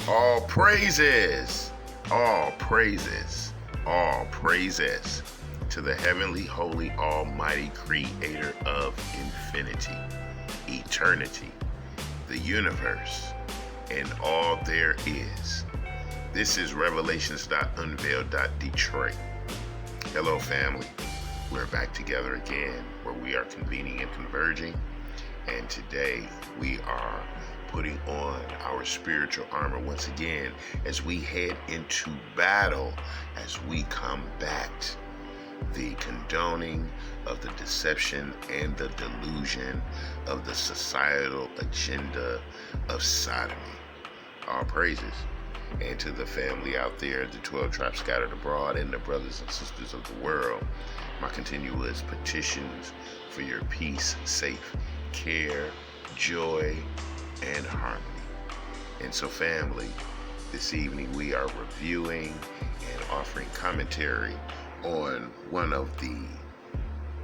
All praises, all praises, all praises to the heavenly, holy, almighty creator of infinity, eternity, the universe, and all there is. This is Revelations.Unveiled. Detroit. Hello, family. We're back together again where we are convening and converging. And today we are putting on our spiritual armor once again as we head into battle, as we combat the condoning of the deception and the delusion of the societal agenda of sodomy. All praises. And to the family out there, the 12 tribes scattered abroad, and the brothers and sisters of the world, my continuous petitions for your peace, safe care, joy, and harmony. And so, family, this evening we are reviewing and offering commentary on one of the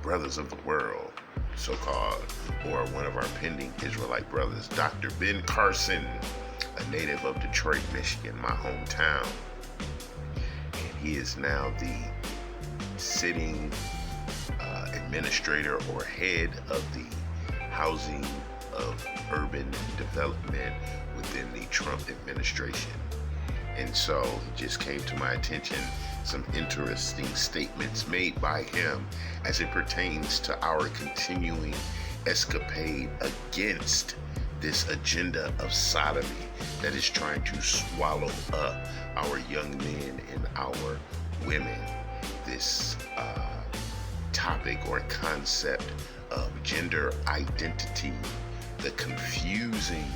brothers of the world, so-called, or one of our pending Israelite brothers, Dr. Ben Carson, a native of Detroit, Michigan, my hometown. And he is now the sitting administrator or head of the Housing of Urban Development within the Trump administration. And so it just came to my attention some interesting statements made by him as it pertains to our continuing escapade against this agenda of sodomy that is trying to swallow up our young men and our women. This topic or concept of gender identity, the confusing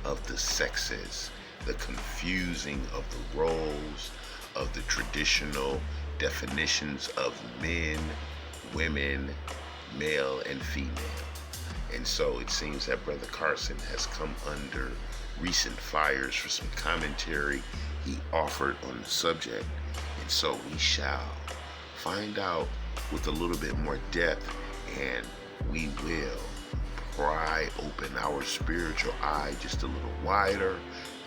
of the sexes, the confusing of the roles, of the traditional definitions of men, women, male, and female. And so it seems that Brother Carson has come under recent fires for some commentary he offered on the subject. And so we shall find out with a little bit more depth, and we will pry open our spiritual eye just a little wider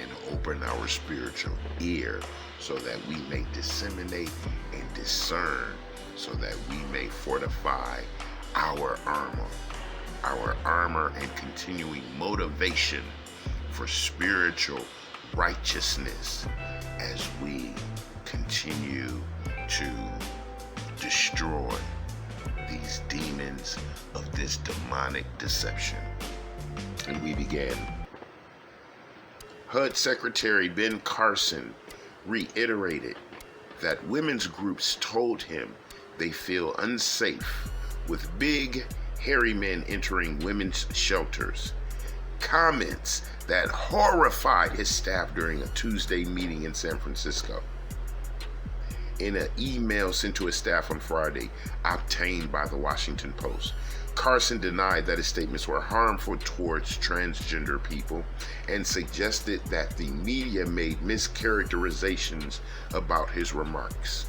and open our spiritual ear so that we may disseminate and discern, so that we may fortify our armor and continuing motivation for spiritual righteousness as we continue to destroy these demons of this demonic deception. And we began. HUD Secretary Ben Carson reiterated that women's groups told him they feel unsafe with big, hairy men entering women's shelters. Comments that horrified his staff during a Tuesday meeting in San Francisco. In an email sent to his staff on Friday, obtained by the Washington Post, Carson denied that his statements were harmful towards transgender people and suggested that the media made mischaracterizations about his remarks.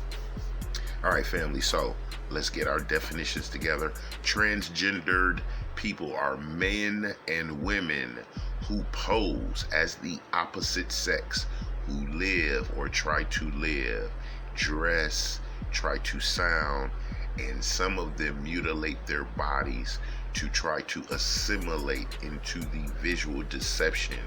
All right, family, so let's get our definitions together. Transgendered people are men and women who pose as the opposite sex, who live or try to live, dress, try to sound, and some of them mutilate their bodies to try to assimilate into the visual deception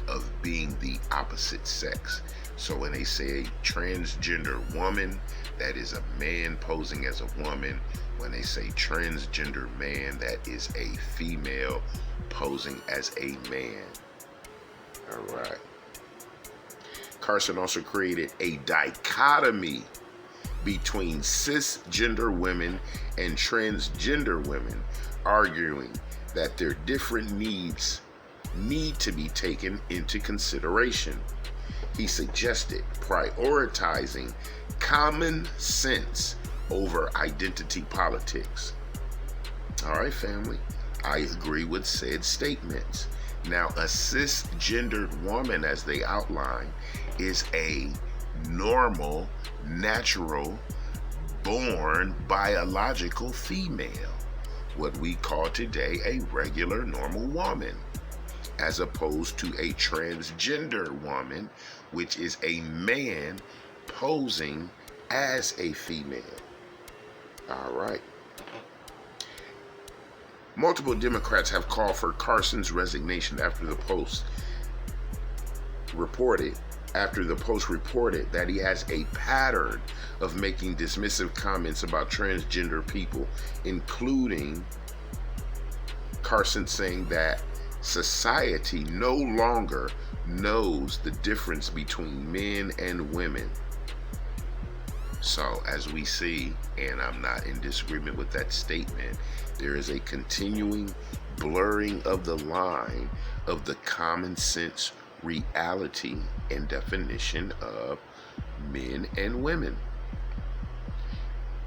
of being the opposite sex. So when they say a transgender woman, that is a man posing as a woman. When they say transgender man, that is a female posing as a man. All right. Carson also created a dichotomy between cisgender women and transgender women, arguing that their different needs need to be taken into consideration. He suggested prioritizing common sense over identity politics. All right, family, I agree with said statements. Now, a cisgendered woman, as they outline, is a normal, natural, born, biological female, what we call today a regular, normal woman. as opposed to a transgender woman, which is a man posing as a female. All right. Multiple Democrats have called for Carson's resignation after the Post reported that he has a pattern of making dismissive comments about transgender people, including Carson saying that society no longer knows the difference between men and women. So, as we see, and I'm not in disagreement with that statement, there is a continuing blurring of the line of the common sense reality and definition of men and women.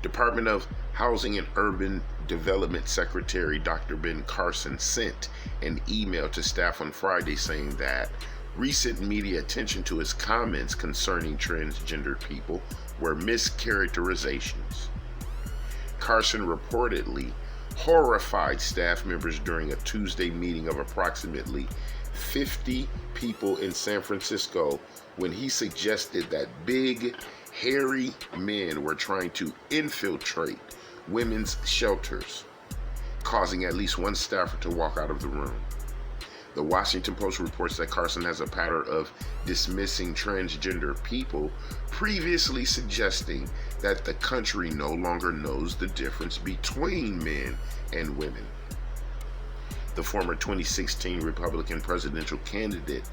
Department of Housing and Urban Development Secretary Dr. Ben Carson sent an email to staff on Friday saying that recent media attention to his comments concerning transgender people were mischaracterizations. Carson reportedly horrified staff members during a Tuesday meeting of approximately 50 people in San Francisco when he suggested that big, hairy men were trying to infiltrate women's shelters, causing at least one staffer to walk out of the room. The Washington Post reports that Carson has a pattern of dismissing transgender people, previously suggesting that the country no longer knows the difference between men and women. The former 2016 Republican presidential candidate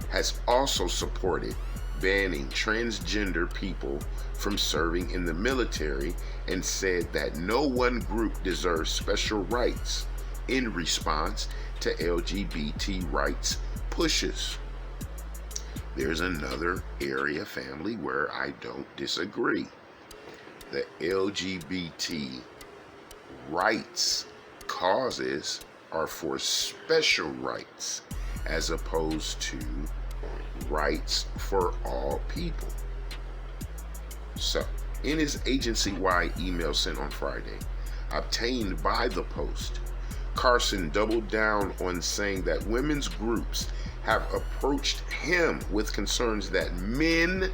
has also supported banning transgender people from serving in the military and said that no one group deserves special rights in response to LGBT rights pushes. There's another area, family, where I don't disagree. The LGBT rights causes are for special rights as opposed to rights for all people. So, in his agency-wide email sent on Friday, obtained by the Post, Carson doubled down on saying that women's groups have approached him with concerns that men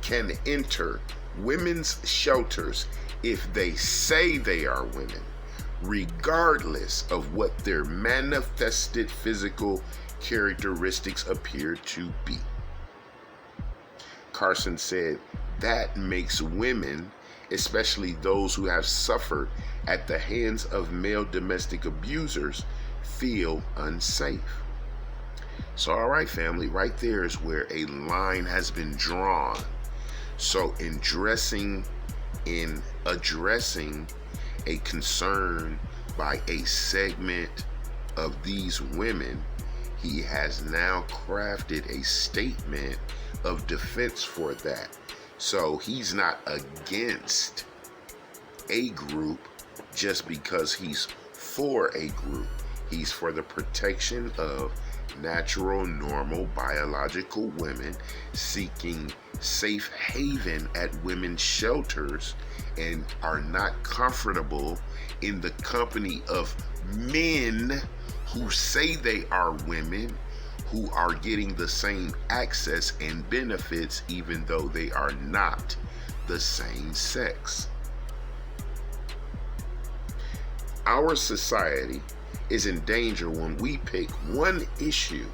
can enter women's shelters if they say they are women, regardless of what their manifested physical characteristics appear to be. Carson said that makes women, especially those who have suffered at the hands of male domestic abusers, feel unsafe. So, all right, family, right there is where a line has been drawn. So, in addressing a concern by a segment of these women, he has now crafted a statement of defense for that. So he's not against a group just because he's for a group. He's for the protection of natural, normal, biological women seeking safe haven at women's shelters and are not comfortable in the company of men who say they are women, who are getting the same access and benefits even though they are not the same sex. Our society is in danger when we pick one issue,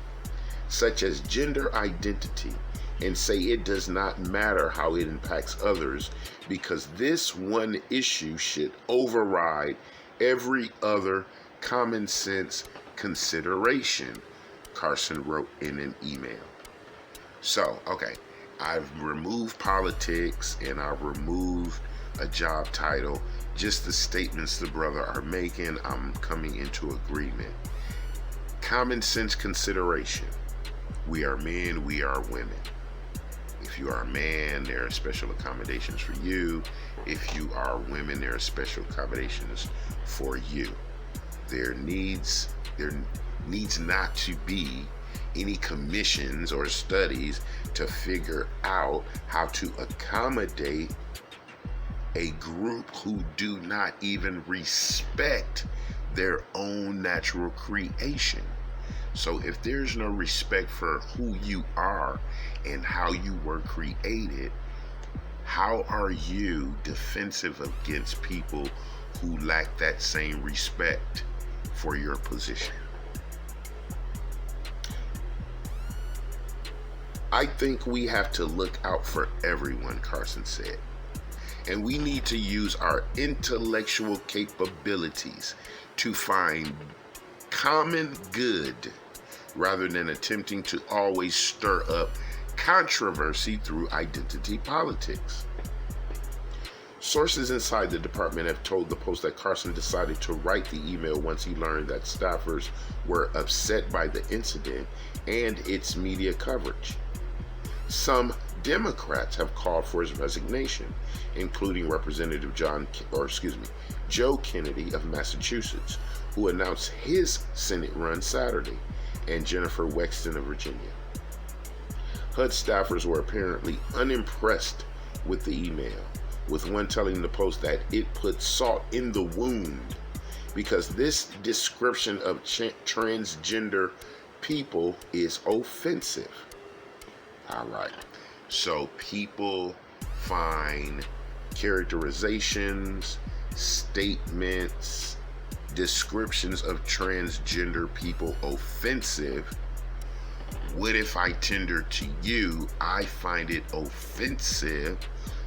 such as gender identity, and say it does not matter how it impacts others because this one issue should override every other common sense consideration, Carson wrote in an email. So, okay, I've removed politics and I've removed a job title. Just the statements the brother are making, I'm coming into agreement. Common sense consideration. We are men, we are women. If you are a man, there are special accommodations for you. If you are women, there are special accommodations for you. There needs not to be any commissions or studies to figure out how to accommodate a group who do not even respect their own natural creation. So if there's no respect for who you are and how you were created, how are you defensive against people who lack that same respect for your position? I think we have to look out for everyone, Carson said. And we need to use our intellectual capabilities to find common good rather than attempting to always stir up controversy through identity politics. Sources inside the department have told the Post that Carson decided to write the email once he learned that staffers were upset by the incident and its media coverage. Some Democrats have called for his resignation, including Representative Joe Kennedy of Massachusetts, who announced his Senate run Saturday, and Jennifer Wexton of Virginia. HUD staffers were apparently unimpressed with the email, with one telling the Post that it put salt in the wound because this description of transgender people is offensive. All right. So people find characterizations, statements, descriptions of transgender people offensive. What if I tender to you, I find it offensive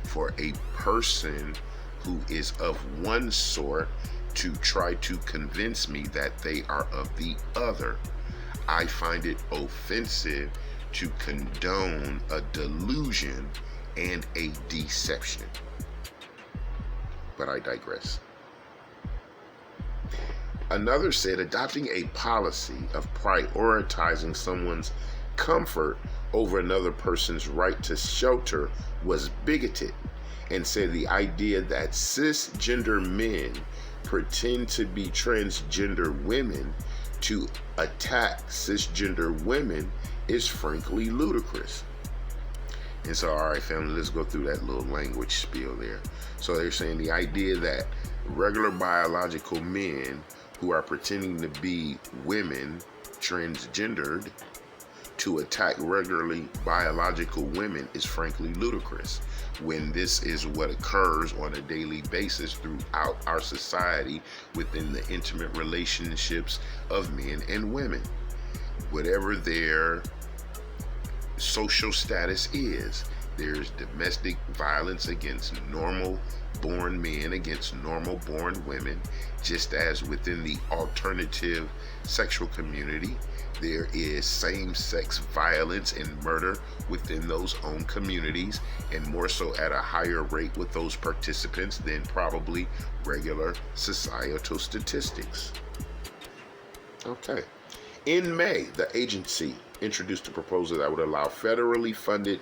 for a person who is of one sort to try to convince me that they are of the other. I find it offensive to condone a delusion and a deception. But I digress. Another said adopting a policy of prioritizing someone's comfort over another person's right to shelter was bigoted, and said the idea that cisgender men pretend to be transgender women to attack cisgender women is frankly ludicrous. And so, all right, family, let's go through that little language spiel there. So they're saying the idea that regular biological men who are pretending to be women, transgendered, to attack regularly biological women is frankly ludicrous, when this is what occurs on a daily basis throughout our society within the intimate relationships of men and women. Whatever their social status is, there's domestic violence against normal born men against normal born women, just as within the alternative sexual community there is same-sex violence and murder within those own communities, and more so at a higher rate with those participants than probably regular societal statistics. Okay. In May, the agency introduced a proposal that would allow federally funded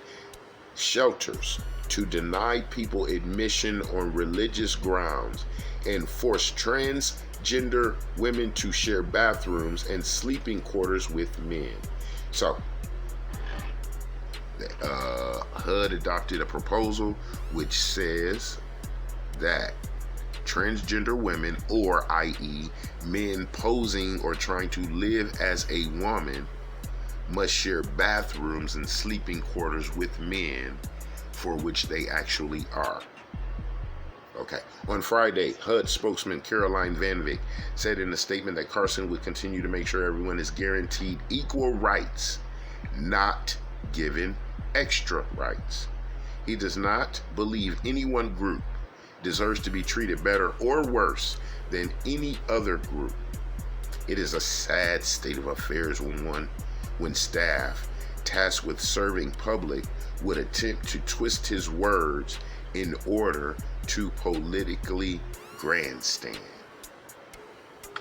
shelters to deny people admission on religious grounds and force transgender women to share bathrooms and sleeping quarters with men. So, HUD adopted a proposal which says that transgender women, or i.e. men posing or trying to live as a woman, must share bathrooms and sleeping quarters with men, for which they actually are. Okay. On Friday, HUD spokesman Caroline Van Vick said in a statement that Carson would continue to make sure everyone is guaranteed equal rights, not given extra rights. He does not believe any one group deserves to be treated better or worse than any other group. It is a sad state of affairs when staff tasked with serving public would attempt to twist his words in order to politically grandstand.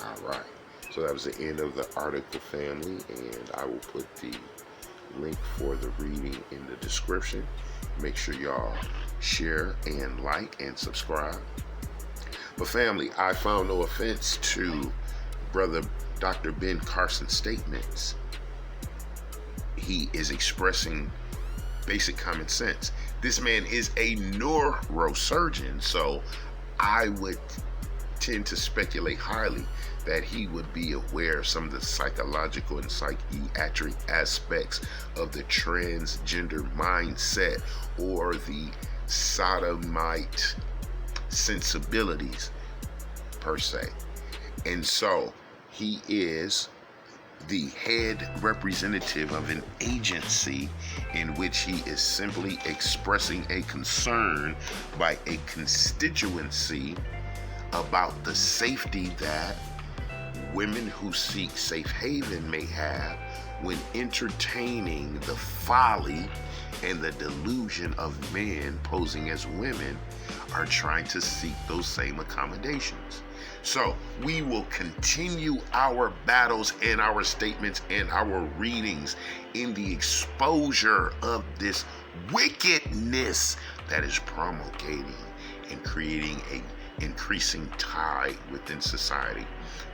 All right. So that was the end of the article, family, and I will put the link for the reading in the description. Make sure y'all share and like and subscribe. But family, I found no offense to Brother Dr. Ben Carson's statements. He is expressing basic common sense. This man is a neurosurgeon, so I would tend to speculate highly that he would be aware of some of the psychological and psychiatric aspects of the transgender mindset or the sodomite sensibilities per se. And so he is the head representative of an agency in which he is simply expressing a concern by a constituency about the safety that women who seek safe haven may have when entertaining the folly and the delusion of men posing as women are trying to seek those same accommodations. So we will continue our battles and our statements and our readings in the exposure of this wickedness that is promulgating and creating a increasing tide within society.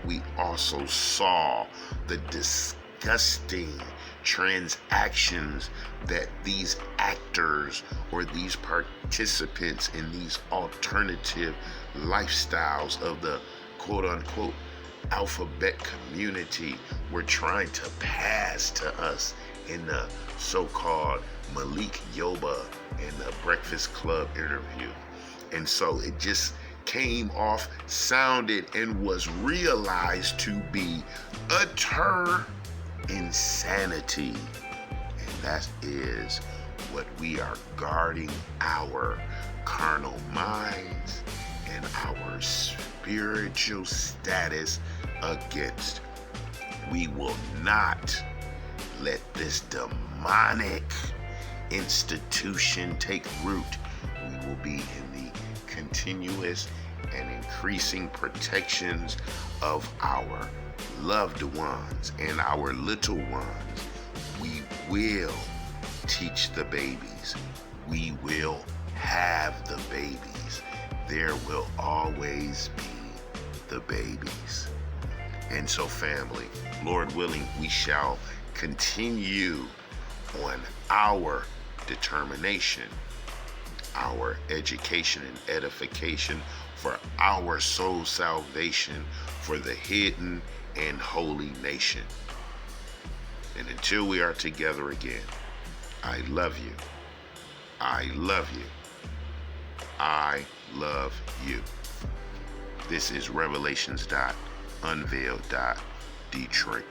We also saw the disgusting transactions that these actors or these participants in these alternative lifestyles of the quote-unquote alphabet community were trying to pass to us in the so-called Malik Yoba and the Breakfast Club interview. And so it just came off, sounded, and was realized to be utter insanity. And that is what we are guarding our carnal minds and our spiritual status against. We will not let this demonic institution take root. We will be in the continuous and increasing protections of our loved ones and our little ones. We will teach the babies. We will have the babies. There will always be the babies. And so, family, Lord willing, we shall continue on our determination, our education and edification for our soul salvation for the hidden and holy nation. And until we are together again, I love you. I love you. I love you. This is Revelations.Unveiled. Detroit.